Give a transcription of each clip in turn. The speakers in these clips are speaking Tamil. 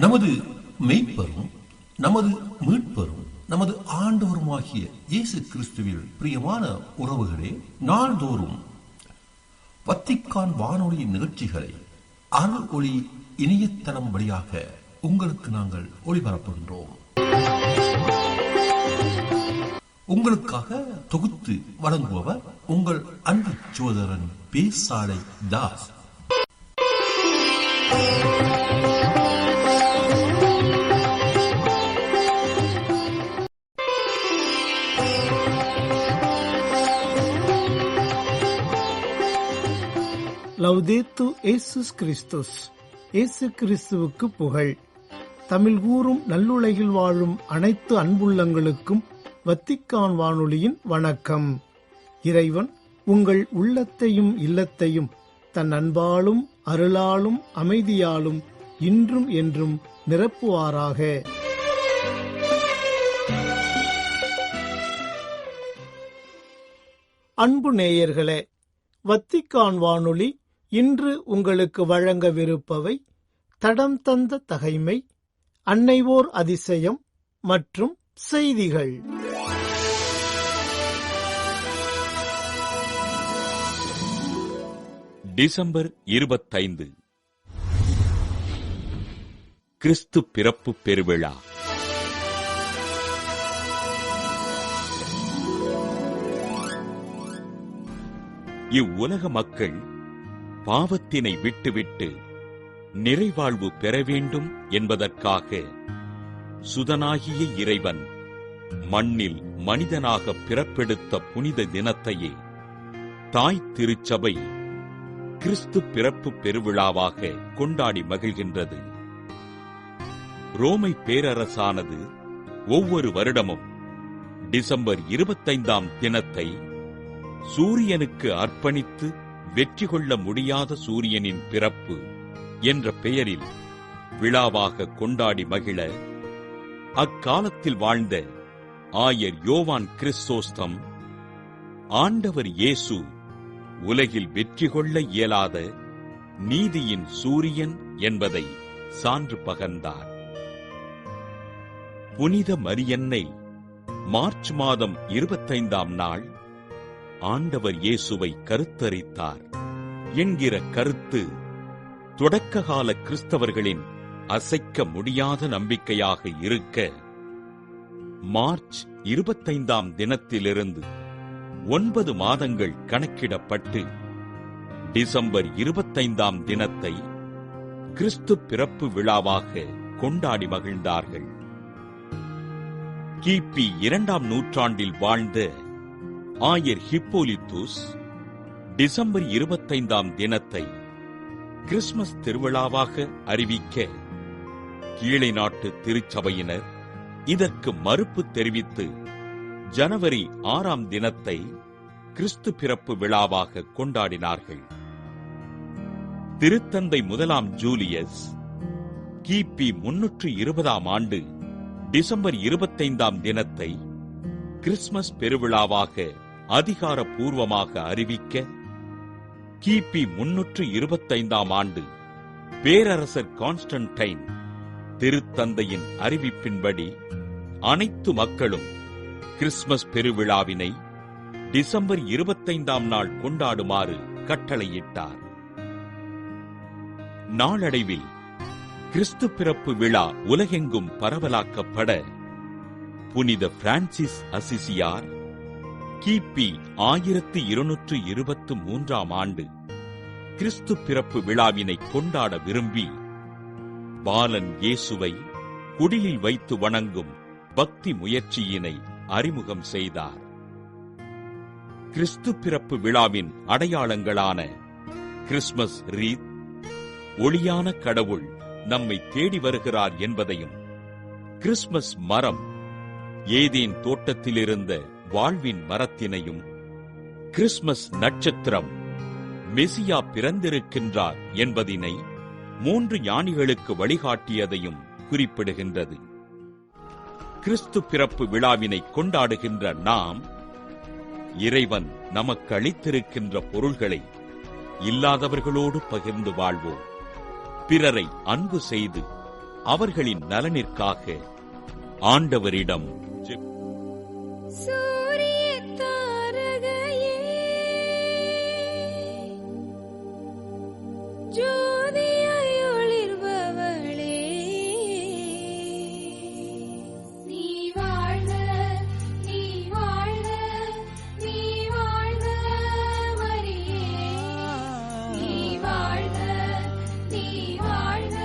நமது மெய்ப்பரும் நமது மீட்பரும் நமது ஆண்டவருமாகிய இயேசு கிறிஸ்துவில் பிரியமான உறவுகளே, நாள்தோறும் வத்திக்கான் வானொலி நிகழ்ச்சிகளை அருள் ஒளி இணையதளம் வழியாக உங்களுக்கு நாங்கள் ஒளிபரப்புகின்றோம். உங்களுக்காக தொகுத்து வழங்குபவர் உங்கள் அன்பு சகோதரன் பேசாலை தாஸ். லவ்தேத்து இயேசுஸ் கிறிஸ்துஸ். இயேசு கிறிஸ்துவுக்கு புகழ். தமிழ் கூறும் நல்லுலகில் வாழும் அனைத்து அன்புள்ளங்களுக்கும் வத்திக்கான் வானொலியின் வணக்கம். இறைவன் உங்கள் உள்ளத்தையும் இல்லத்தையும் தன் அன்பாலும் அருளாலும் அமைதியாலும் இன்றும் என்றும் நிரப்புவாராக. அன்பு நேயர்களே, வத்திக்கான் வானொலி இன்று உங்களுக்கு வழங்கவிருப்பவை தடம் தந்த தகைமை, அன்னைவோர் அதிசயம் மற்றும் செய்திகள். டிசம்பர் 25 கிறிஸ்து பிறப்பு பெருவிழா. இவ்வுலக மக்கள் பாவத்தினை விட்டுவிட்டு நிறைவாழ்வு பெற வேண்டும் என்பதற்காக சுதனாகிய இறைவன் மண்ணில் மனிதனாக பிறப்பெடுத்த புனித தினத்தையே தாய் திருச்சபை கிறிஸ்து பிறப்பு பெருவிழாவாக கொண்டாடி மகிழ்கின்றது. ரோமை பேரரசானது ஒவ்வொரு வருடமும் டிசம்பர் 25ஆம் தினத்தை சூரியனுக்கு அர்ப்பணித்து வெற்றி கொள்ள முடியாத சூரியனின் பிறப்பு என்ற பெயரில் விழாவாக கொண்டாடி மகிழ அக்காலத்தில் வாழ்ந்த ஆயர் யோவான் கிறிஸ்தோஸ்தம் ஆண்டவர் இயேசு உலகில் வெற்றி கொள்ள இயலாத நீதியின் சூரியன் என்பதை சான்று பகர்ந்தார். புனித மரியன்னை மார்ச் மாதம் 25ஆம் நாள் ஆண்டவர் இயேசுவை கருத்தரித்தார் என்கிற கருத்து தொடக்ககால கிறிஸ்தவர்களின் அசைக்க முடியாத நம்பிக்கையாக இருக்க, மார்ச் 25ஆம் தினத்திலிருந்து 9 மாதங்கள் கணக்கிடப்பட்டு டிசம்பர் 25ஆம் தினத்தை கிறிஸ்து பிறப்பு விழாவாக கொண்டாடி மகிழ்ந்தார்கள். கிபி 2ஆம் நூற்றாண்டில் வாழ்ந்த ஆயர் ஹிப்போலித்துஸ் டிசம்பர் 25ஆம் தினத்தை கிறிஸ்துமஸ் திருவிழாவாக அறிவிக்க, கீழை நாட்டு திருச்சபையினர் இதற்கு மறுப்பு தெரிவித்து ஜனவரி 6ஆம் தினத்தை கிறிஸ்து பிறப்பு விழாவாக கொண்டாடினார்கள். திருத்தந்தை 1ஆம் ஜூலியஸ் கிபி 320ஆம் ஆண்டு டிசம்பர் 25ஆம் தினத்தை கிறிஸ்துமஸ் பெருவிழாவாக அதிகாரப்பூர்வமாக அறிவிக்க, கிபி 325ஆம் ஆண்டு பேரரசர் கான்ஸ்டன்டைன் திருத்தந்தையின் அறிவிப்பின்படி அனைத்து மக்களும் கிறிஸ்துமஸ் பெருவிழாவினை டிசம்பர் 25ஆம் நாள் கொண்டாடுமாறு கட்டளையிட்டார். நாளடைவில் கிறிஸ்து பிறப்பு விழா உலகெங்கும் பரவலாக்கப்பட, புனித பிரான்சிஸ் அசிசியார் கிபி 1223ஆம் ஆண்டு கிறிஸ்து பிறப்பு விழாவினை கொண்டாட விரும்பி பாலன் இயேசுவை குடிலில் வைத்து வணங்கும் பக்தி முயற்சியினை அறிமுகம் செய்தார். கிறிஸ்து பிறப்பு விழாவின் அடையாளங்களான கிறிஸ்துமஸ் ரீத், ஒளியான கடவுள் நம்மை தேடி வருகிறார் என்பதையும், கிறிஸ்துமஸ் மரம் ஏதேன் தோட்டத்திலிருந்த வாழ்வின் மரத்தினையும், கிறிஸ்துமஸ் நட்சத்திரம் மெசியா பிறந்திருக்கின்றார் என்பதினை 3 ஞானிகளுக்கு வழிகாட்டியதையும் குறிப்பிடுகின்றது. கிறிஸ்து பிறப்பு விழாவினை கொண்டாடுகின்ற நாம், இறைவன் நமக்கு அளித்திருக்கின்ற பொருள்களை இல்லாதவர்களோடு பகிர்ந்து வாழ்வோம். பிறரை அன்பு செய்து அவர்களின் நலனிற்காக ஆண்டவரிடம் சூரிய தாரகையே, ஜோதியாய் ஒளிர்பவளே, நீ வாழ்க, நீ வாழ்க, நீ வாழ்க மரியே, நீ வாழ்க, நீ வாழ்க,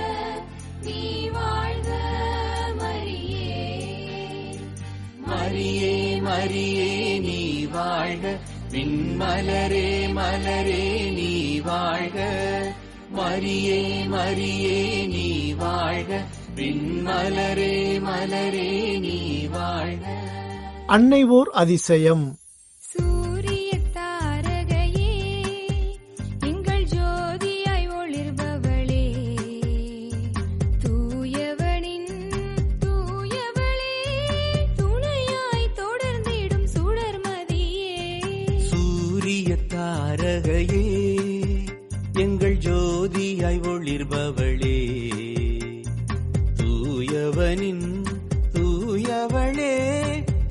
நீ வாழ்க மரியே. மரியே மரியே நீ வாழ்க, விண்மலரே மலரே நீ வாழ்க. மரியே மரியே நீ வாழ்க, விண்மலரே மலரே நீ வாழ்க. அன்னை ஓர் அதிசயம். சூரிய தாரகையே, எங்கள் ஜோதியாய் ஒளிர்பவளே, தூயவனின் தூயவளே, துணையாய் தொடர்ந்திடும் சுடர்மதியே. சூரிய தாரகையே, எங்கள் ஜோதியாய் ஒளிர்பவளே, தூயவனின் தூயவளே,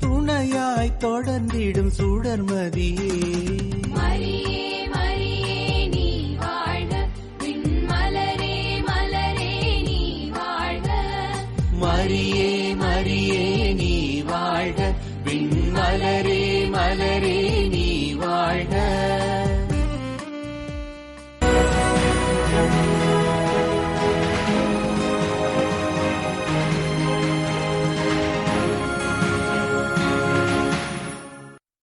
துணையாய் தொடர்ந்திடும் சுடர்மதியே. மரியே மரியே நீ வாழ்க, விண்மலரே மலரே நீ வாழ்க. மரியே மரியே நீ வாழ்க, விண்மலரே மலரே நீ வாழ்க.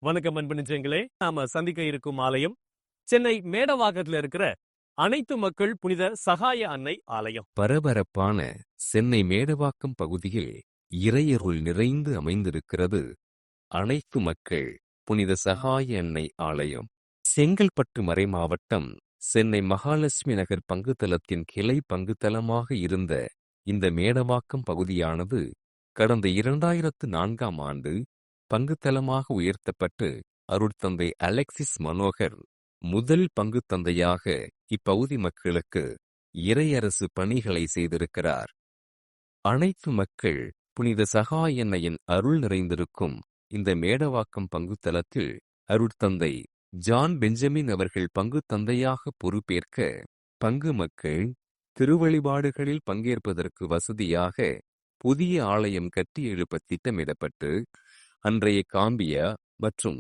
வணக்கம் அன்பு நெஞ்சங்களே, நாம சந்திக்க இருக்கும் ஆலயம் சென்னை மேடவாக்கத்துல இருக்கிற அனைத்து மக்கள் புனித சகாய அன்னை ஆலயம். பரபரப்பான சென்னை மேடவாக்கம் பகுதியில் இறையருள் நிறைந்து அமைந்திருக்கிறது அனைத்து மக்கள் புனித சகாய அன்னை ஆலயம். செங்கல்பட்டு மறைமாவட்டம் சென்னை மகாலட்சுமி நகர் பங்குத்தலத்தின் கிளை பங்குத்தலமாக இருந்த இந்த மேடவாக்கம் பகுதியானது கடந்த 2004ஆம் ஆண்டு பங்குத்தலமாக உயர்த்தப்பட்டு அருட்தந்தை அலெக்சிஸ் மனோகர் முதல் பங்குத்தந்தையாக இப்பகுதி மக்களுக்கு இறையரசு பணிகளை செய்திருக்கிறார். அனைத்து மக்கள் புனித சகாய அன்னையின் அருள் நிறைந்திருக்கும் இந்த மேடவாக்கம் பங்குத்தலத்தில் அருட்தந்தை ஜான் பெஞ்சமின் அவர்கள் பங்குத்தந்தையாக பொறுப்பேற்க பங்கு மக்கள் திருவழிபாடுகளில் பங்கேற்பதற்கு வசதியாக புதிய ஆலயம் கட்டி எழுப்ப திட்டமிடப்பட்டு அன்றைய காம்பியா மற்றும்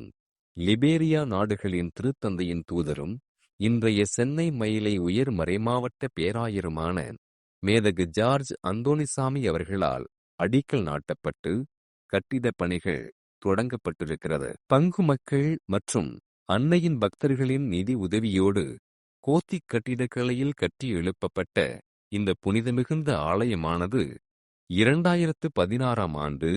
லிபேரியா நாடுகளின் திருத்தந்தையின் தூதரும் இன்றைய சென்னை மயிலை உயர் மறைமாவட்ட பேராயருமான மேதகு ஜார்ஜ் அந்தோணிசாமி அவர்களால் அடிக்கல் நாட்டப்பட்டு கட்டிடப் பணிகள் தொடங்கப்பட்டிருக்கிறது. பங்கு மக்கள் மற்றும் அன்னையின் பக்தர்களின் நிதி உதவியோடு கோத்திக் கட்டிடக்கலையில் கட்டி எழுப்பப்பட்ட இந்த புனிதமிகுந்த ஆலயமானது 2016ஆம் ஆண்டு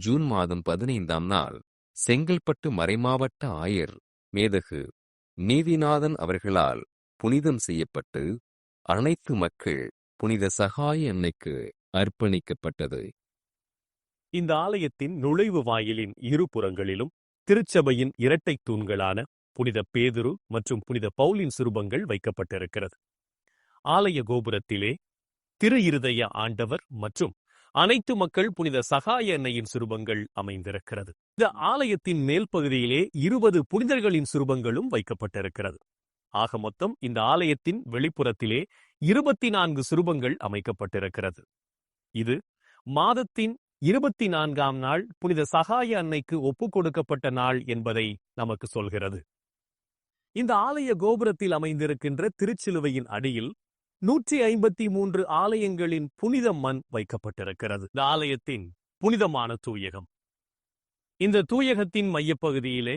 ஜூன் மாதம் 15ஆம் நாள் செங்கல்பட்டு மறைமாவட்ட ஆயர் மேதகு நீதிநாதன் அவர்களால் புனிதம் செய்யப்பட்டு அனைத்து மக்கள் புனித சகாய அன்னைக்கு அர்ப்பணிக்கப்பட்டது. இந்த ஆலயத்தின் நுழைவு வாயிலின் இருபுறங்களிலும் திருச்சபையின் இரட்டை தூண்களான புனித பேதுரு மற்றும் புனித பவுலின் சுரூபங்கள் வைக்கப்பட்டிருக்கிறது. ஆலய கோபுரத்திலே திரு இருதய ஆண்டவர் மற்றும் அனைத்து மக்கள் புனித சகாய அன்னையின் சுரூபங்கள் அமைந்திருக்கிறது. இந்த ஆலயத்தின் மேல் பகுதியிலே 20 புனிதர்களின் சுரூபங்களும் வைக்கப்பட்டிருக்கிறது. ஆக மொத்தம் இந்த ஆலயத்தின் வெளிப்புறத்திலே 24 சுரூபங்கள் அமைக்கப்பட்டிருக்கிறது. இது மாதத்தின் 24ஆம் நாள் புனித சகாய அன்னைக்கு ஒப்புக் கொடுக்கப்பட்ட நாள் என்பதை நமக்கு சொல்கிறது. இந்த ஆலய கோபுரத்தில் அமைந்திருக்கின்ற திருச்சிலுவையின் அடியில் 153 ஆலயங்களின் புனித மண் வைக்கப்பட்டிருக்கிறது. இந்த ஆலயத்தின் புனிதமான தூயகம். இந்த தூயகத்தின் மையப்பகுதியிலே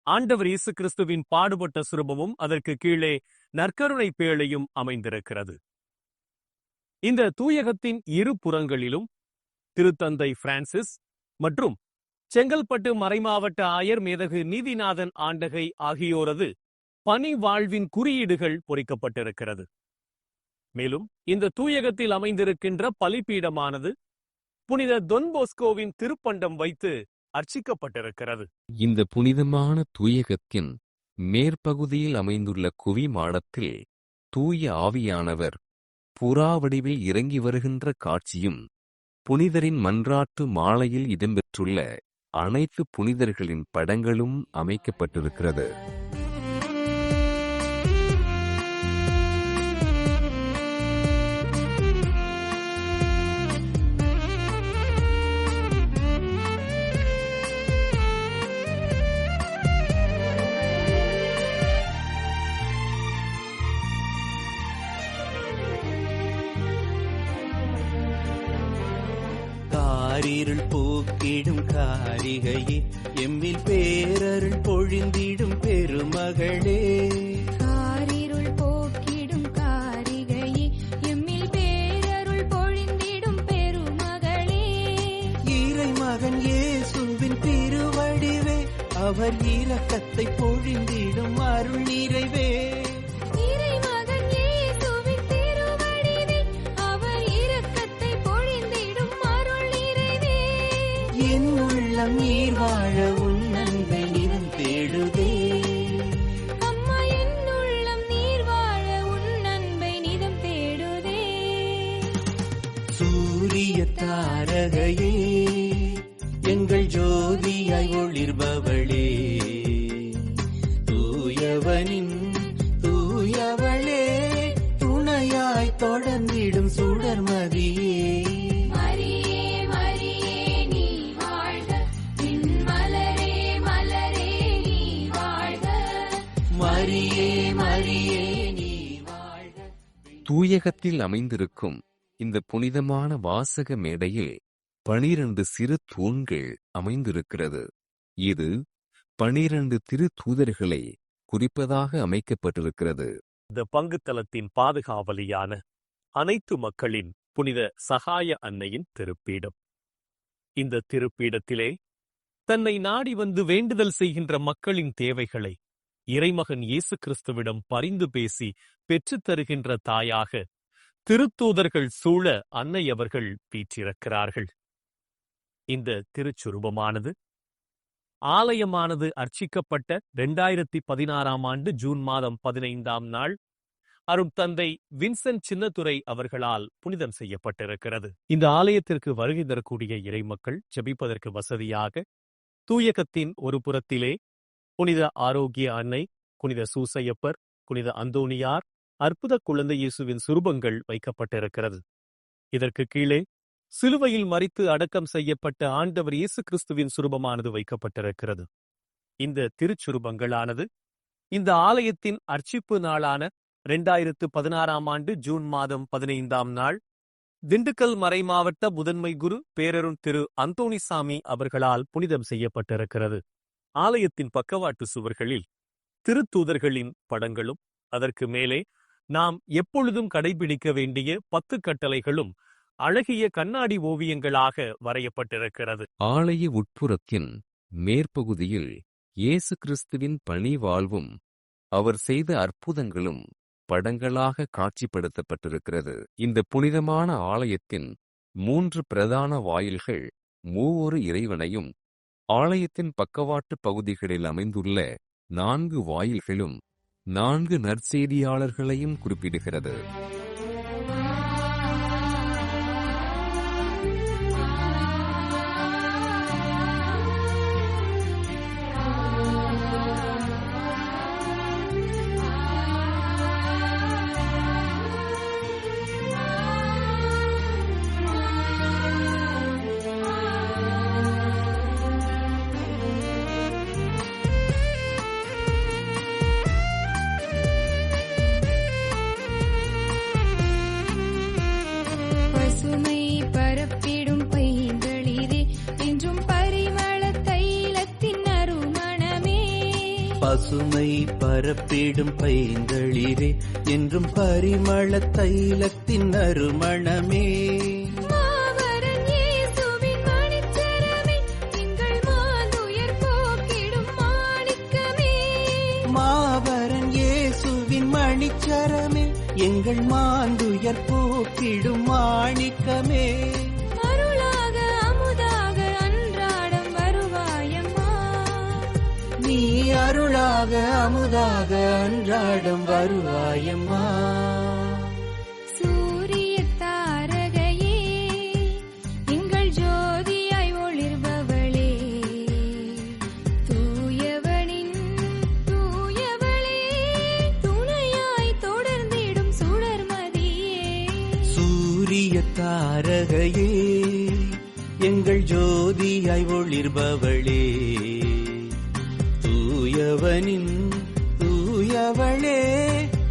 ஆண்டவர் இயேசு கிறிஸ்துவின் பாடுபட்ட சுரூபமும் அதற்கு கீழே நற்கருணை பேழையும் அமைந்திருக்கிறது. இந்த தூயகத்தின் இரு புறங்களிலும் திருத்தந்தை பிரான்சிஸ் மற்றும் செங்கல்பட்டு மறைமாவட்ட ஆயர் மேதகு நீதிநாதன் ஆண்டகை ஆகியோரது பணி வாழ்வின் குறியீடுகள் பொறிக்கப்பட்டிருக்கிறது. மேலும் இந்த தூயகத்தில் அமைந்திருக்கின்ற பலிபீடமானது புனித தொன்போஸ்கோவின் திருப்பண்டம் வைத்து அர்ச்சிக்கப்பட்டிருக்கிறது. இந்த புனிதமான தூயகத்தின் மேற்பகுதியில் அமைந்துள்ள குவி மாடத்தில் தூய ஆவியானவர் புறா வடிவில் இறங்கி வருகின்ற காட்சியும் புனிதரின் மன்றாட்டு மாலையில் இடம்பெற்றுள்ள அனைத்து புனிதர்களின் படங்களும் அமைக்கப்பட்டிருக்கிறது. காரிருள் போக்கிடும் காரிகையே, எம்மில் பேரருள் பொழிந்திடும் பெருமகளே. காரிருள் போக்கிடும் காரிகையே, எம்மில் பேரருள் பொழிந்திடும் பெருமகளே. இறைமகன் இயேசுவின் திருவடிவே, அவர் இரக்கத்தை பொழிந்திடும் அருள் நிறைவே. இறைமகன் இயேசுவின் திருவடிவே, அவர் இரக்கத்தை பொழிந்திடும் அருள் நிறைவே. என் உள்ளம் நீர் வாழ உன் அன்பை நிறம் தேடுதே. அம்மா, என் உள்ளம் நீர் வாழ உன் அன்பை நிதம் தேடுதே. சூரிய தாரகையே, எங்கள் ஜோதியாய் ஒளிர்பவளே. தூயவனின் தூயவளே, துணையாய் தொடர்ந்திடும் சுடர்மதியே. மரியே மரியே நீ வாழ்க, விண் மலரே மலரே நீ வாழ்க. மரியே மரியே நீ வாழ்க. தூயகத்தில் அமைந்திருக்கும் இந்த புனிதமான வாசக மேடையில் 12 சிறு தூண்கள் அமைந்திருக்கிறது. இது 12 திருத்தூதர்களை குறிப்பதாக அமைக்கப்பட்டிருக்கிறது. இந்த பங்குத்தலத்தின் பாதுகாவலியான அனைத்து மக்களின் புனித சகாய அன்னையின் திருப்பீடம். இந்த திருப்பீடத்திலே தன்னை நாடி வந்து வேண்டுதல் செய்கின்ற மக்களின் தேவைகளை இறைமகன் இயேசு கிறிஸ்துவிடம் பரிந்து பேசி பெற்றுத் தருகின்ற தாயாக திருத்தூதர்கள் சூழ அன்னை அவர்கள் வீற்றிருக்கிறார்கள். இந்த திருச்சுரூபமானது ஆலயமானது அர்ச்சிக்கப்பட்ட 2016 ஆண்டு ஜூன் மாதம் 15ஆம் நாள் அருட்தந்தை வின்சென்ட் சின்னத்துரை அவர்களால் புனிதம் செய்யப்பட்டிருக்கிறது. இந்த ஆலயத்திற்கு வருகை தரக்கூடிய இறைமக்கள் ஜெபிப்பதற்கு வசதியாக தூயகத்தின் ஒரு புறத்திலே புனித ஆரோக்கிய அன்னை, புனித சூசையப்பர், புனித அந்தோணியார், அற்புத குழந்தை இயேசுவின் சுரூபங்கள் வைக்கப்பட்டிருக்கிறது. இதற்கு கீழே சிலுவையில் மரித்து அடக்கம் செய்யப்பட்ட ஆண்டவர் இயேசு கிறிஸ்துவின் சுரூபமானது வைக்கப்பட்டிருக்கிறது. இந்த திருச்சுரூபங்களானது இந்த ஆலயத்தின் அர்ச்சிப்பு நாளான 2016ஆம் ஆண்டு ஜூன் மாதம் 15ஆம் நாள் திண்டுக்கல் மறைமாவட்ட முதன்மை குரு பேரருள் திரு அந்தோணிசாமி அவர்களால் புனிதம் செய்யப்பட்டிருக்கிறது. ஆலயத்தின் பக்கவாட்டு சுவர்களில் திருத்தூதர்களின் படங்களும் அதற்கு மேலே நாம் எப்பொழுதும் கடைபிடிக்க வேண்டிய 10 கட்டளைகளும் அழகிய கண்ணாடி ஓவியங்களாக வரையப்பட்டிருக்கிறது. ஆலய உட்புறத்தின் மேற்பகுதியில் இயேசு கிறிஸ்துவின் பணி வாழ்வும் அவர் செய்த அற்புதங்களும் படங்களாக காட்சிப்படுத்தப்பட்டிருக்கிறது. இந்த புனிதமான ஆலயத்தின் 3 பிரதான வாயில்கள் மூவொரு இறைவனையும், ஆலயத்தின் பக்கவாட்டு பகுதிகளில் அமைந்துள்ள 4 வாயில்களும் 4 நற்செய்தியாளர்களையும் குறிப்பிடுகிறது. பசுமை பரப்பிடும் பைங்களிரே, என்றும் பரிமள தைலத்தின் அருமணமே. பசுமை பரப்பிடும் பைங்களிரே, என்றும் பரிமள தைலத்தின் அருமணமே. மாவரன் இயேசுவின் மணிச்சரமே, எங்கள் மாந்துயர் போக்கிடும் மாணிக்கமே. மாவரன் இயேசுவின் மணிச்சரமே, எங்கள் மாந்துயர் போக்கிடும் மாணிக்கமே. அருளாக அமுதாக அன்றாடம் வருவாயம்மா. நீ அருளாக அமுதாக அன்றாடம் வருவாயம்மா. சூரிய தாரகையே எங்கள் ஜோதியாய் ஒளிர்பவளே தூயவனின் தூயவளே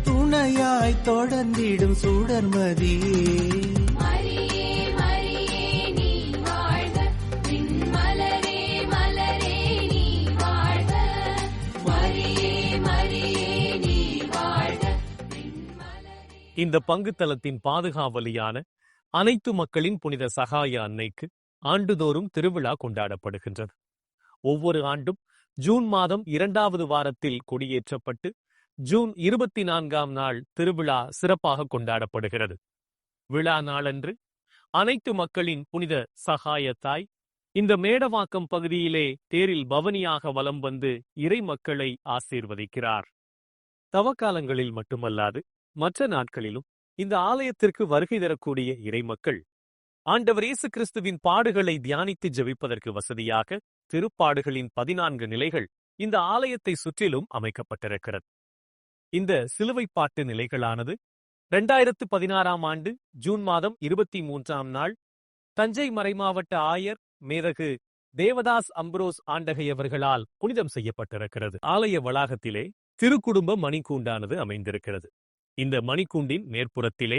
துணையாய் தொடர்ந்திடும் சுடர்மதியே மரியே மரியே நீ வாழ்க மலரே மலரே நீ வாழ்க மரியே மரியே நீ வாழ்க இந்த பங்குத்தலத்தின் பாதுகாவலியான அனைத்து மக்களின் புனித சகாய அன்னைக்கு ஆண்டுதோறும் திருவிழா கொண்டாடப்படுகின்றது. ஒவ்வொரு ஆண்டும் ஜூன் மாதம் 2வது வாரத்தில் கொடியேற்றப்பட்டு ஜூன் 24ஆம் நாள் திருவிழா சிறப்பாக கொண்டாடப்படுகிறது. விழா நாளன்று அனைத்து மக்களின் புனித சகாயத்தாய் இந்த மேடவாக்கம் பகுதியிலே தேரில் பவனியாக வலம் வந்து இறை மக்களை ஆசீர்வதிக்கிறார். தவக்காலங்களில் மட்டுமல்லாது மற்ற நாட்களிலும் இந்த ஆலயத்திற்கு வருகை தரக்கூடிய இறைமக்கள் ஆண்டவர் இயேசு கிறிஸ்துவின் பாடுகளை தியானித்து ஜெபிப்பதற்கு வசதியாக திருப்பாடுகளின் 14 நிலைகள் இந்த ஆலயத்தை சுற்றிலும் அமைக்கப்பட்டிருக்கிறது. இந்த சிலுவைப் பாட்டு நிலைகளானது 2016ஆம் ஆண்டு ஜூன் மாதம் 23ஆம் நாள் தஞ்சை மறைமாவட்ட ஆயர் மேதகு தேவதாஸ் அம்ப்ரோஸ் ஆண்டகையவர்களால் புனிதம் செய்யப்பட்டிருக்கிறது. ஆலய வளாகத்திலே திருக்குடும்ப மணிக்கூண்டானது அமைந்திருக்கிறது. இந்த மணிக்கூண்டின் மேற்புறத்திலே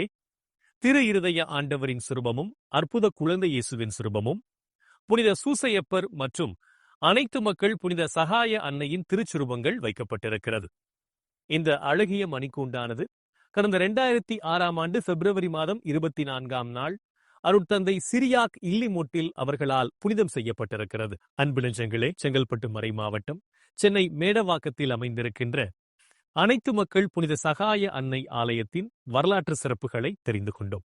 திரு இருதய ஆண்டவரின் சிறுபமும் அற்புத குழந்தை இயேசுவின் சிறுபமும் புனித சூசையப்பர் மற்றும் அனைத்து மக்கள் புனித சகாய அன்னையின் திருச்சுருபங்கள் வைக்கப்பட்டிருக்கிறது. இந்த அழகிய மணிக்கூண்டானது கடந்த 2006ஆம் ஆண்டு பிப்ரவரி மாதம் 24ஆம் நாள் அருட்தந்தை சிரியாக் இல்லிமொட்டில் அவர்களால் புனிதம் செய்யப்பட்டிருக்கிறது. அன்பு நெஞ்சங்களே, செங்கல்பட்டு மறை மாவட்டம் சென்னை மேடவாக்கத்தில் அமைந்திருக்கின்ற அனைத்து மக்கள் புனித சகாய அன்னை ஆலயத்தின் வரலாற்று சிறப்புகளை தெரிந்து கொண்டோம்.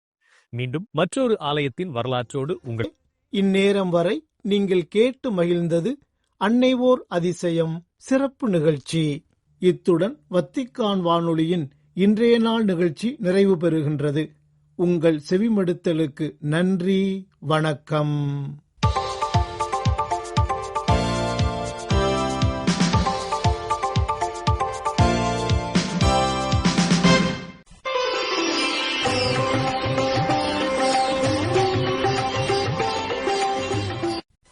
மீண்டும் மற்றொரு ஆலயத்தின் வரலாற்றோடு உங்கள் இந்நேரம் வரை நீங்கள் கேட்டு மகிழ்ந்தது அன்னை ஓர் அதிசயம் சிறப்பு நிகழ்ச்சி. இத்துடன் வத்திக்கான் வானொலியின் இன்றைய நாள் நிகழ்ச்சி நிறைவு பெறுகின்றது. உங்கள் செவிமடுத்தலுக்கு நன்றி, வணக்கம்.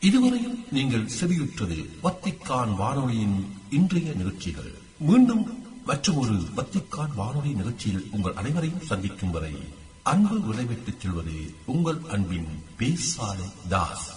இதுவரையில் நீங்கள் செவியுற்றது வத்திக்கான் வானொலியின் இன்றைய நிகழ்ச்சிகள். மீண்டும் மற்றொரு வத்திக்கான் வானொலி நிகழ்ச்சியில் உங்கள் அனைவரையும் சந்திக்கும் வரை அன்பு விடைபெற்றுச் செல்வது உங்கள் அன்பின் பேசாலை தாஸ்.